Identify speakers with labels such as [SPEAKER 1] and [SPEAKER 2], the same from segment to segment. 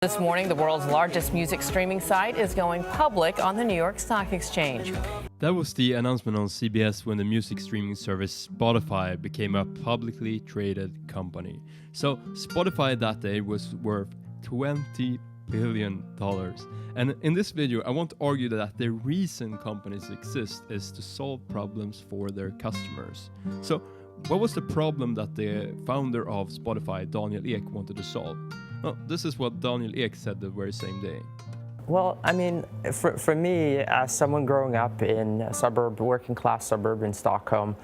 [SPEAKER 1] This morning, the world's largest music streaming site is going public on the New York Stock Exchange.
[SPEAKER 2] That was the announcement on CBS when the music streaming service Spotify became a publicly traded company. So Spotify that day was worth $20 billion. And in this video, I want to argue that the reason companies exist is to solve problems for their customers. So what was the problem that the founder of Spotify, Daniel Ek, wanted to solve? Well, this is what Daniel Ek said the very same day.
[SPEAKER 3] Well, I mean, for me, as someone growing up in a suburb, working class suburb in Stockholm,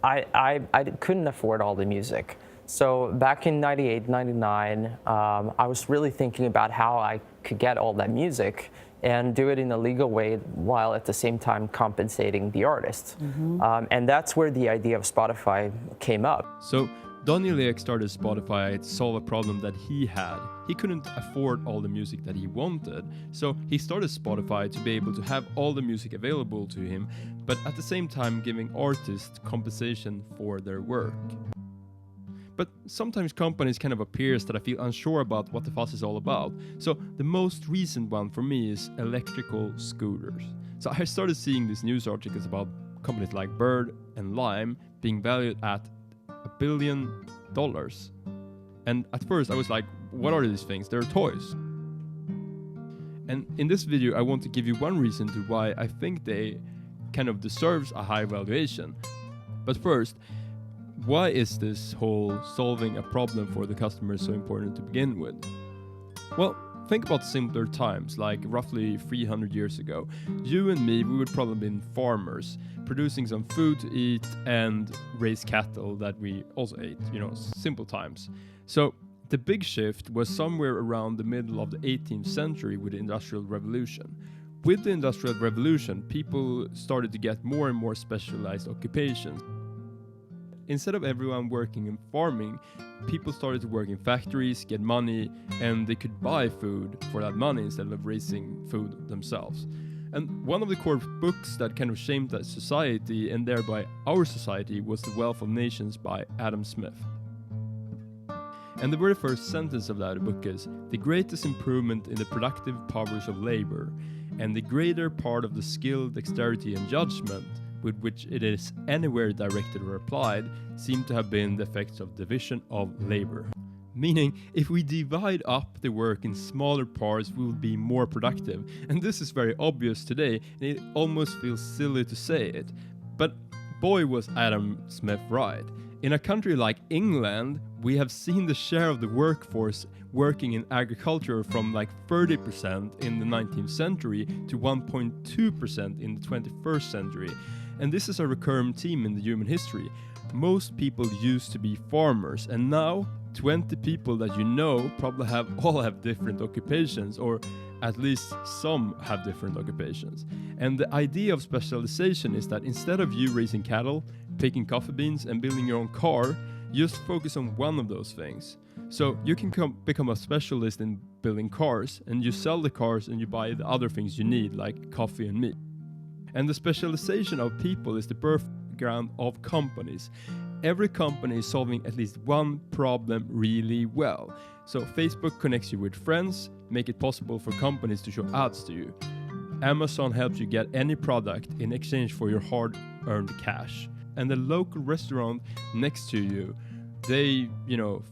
[SPEAKER 3] I couldn't afford all the music. So back in 98, 99, I was really thinking about how I could get all that music and do it in a legal way while at the same time compensating the artist. And that's where the idea of Spotify came up.
[SPEAKER 2] So Daniel Ek started Spotify to solve a problem that he had. He couldn't afford all the music that he wanted, so he started Spotify to be able to have all the music available to him, but at the same time giving artists compensation for their work. But sometimes companies kind of appears that I feel unsure about what the fuss is all about. So the most recent one for me is electrical scooters. So I started seeing these news articles about companies like Bird and Lime being valued at $1 billion. And at first I was like, what are these things? They're toys. And in this video I want to give you one reason to why I think they kind of deserves a high valuation. But first, why is this whole solving a problem for the customer so important to begin with? Well, think about simpler times, like roughly 300 years ago. You and me, we would probably been farmers, producing some food to eat and raise cattle that we also ate, simple times. So the big shift was somewhere around the middle of the 18th century with the Industrial Revolution. With the Industrial Revolution, people started to get more and more specialized occupations. Instead of everyone working in farming, people started to work in factories, get money, and they could buy food for that money instead of raising food themselves. And one of the core books that kind of shaped that society and thereby our society was The Wealth of Nations by Adam Smith. And the very first sentence of that book is, "The greatest improvement in the productive powers of labor, and the greater part of the skill, dexterity, and judgment with which it is anywhere directed or applied, seem to have been the effects of division of labor." Meaning, if we divide up the work in smaller parts, we will be more productive. And this is very obvious today, and it almost feels silly to say it. But boy was Adam Smith right. In a country like England, we have seen the share of the workforce working in agriculture from like 30% in the 19th century to 1.2% in the 21st century. And this is a recurring theme in the human history. Most people used to be farmers, and now 20 people that you know probably all have different occupations, or at least some have different occupations. And the idea of specialization is that instead of you raising cattle, picking coffee beans, and building your own car, you just focus on one of those things. So you can become a specialist in building cars, and you sell the cars and you buy the other things you need, like coffee and meat. And the specialization of people is the birth ground of companies. Every company is solving at least one problem really well. So Facebook connects you with friends, make it possible for companies to show ads to you. Amazon helps you get any product in exchange for your hard-earned cash. And the local restaurant next to you, they,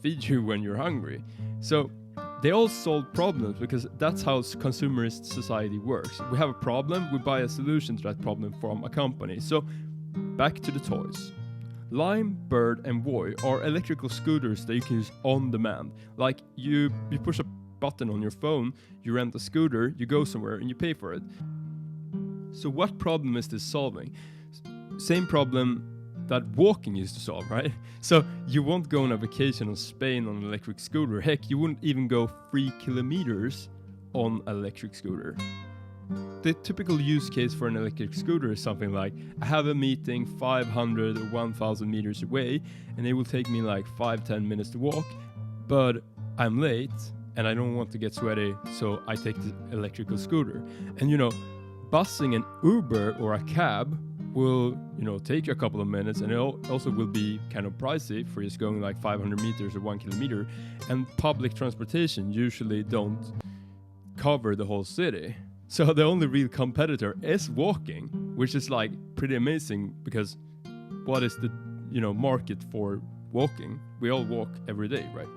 [SPEAKER 2] feed you when you're hungry. So they all solve problems because that's how consumerist society works. We have a problem, we buy a solution to that problem from a company. So back to the toys. Lime, Bird, and Voi are electrical scooters that you can use on demand. Like you push a button on your phone, you rent a scooter, you go somewhere and you pay for it. So what problem is this solving? Same problem that walking used to solve, right? So you won't go on a vacation in Spain on an electric scooter. Heck, you wouldn't even go 3 kilometers on an electric scooter. The typical use case for an electric scooter is something like, I have a meeting 500 or 1,000 meters away, and it will take me like 5-10 minutes to walk, but I'm late and I don't want to get sweaty, so I take the electrical scooter. And busing an Uber or a cab will, take you a couple of minutes, and it also will be kind of pricey for just going like 500 meters or 1 kilometer. And public transportation usually don't cover the whole city. So the only real competitor is walking, which is like pretty amazing, because what is the, market for walking? We all walk every day, right?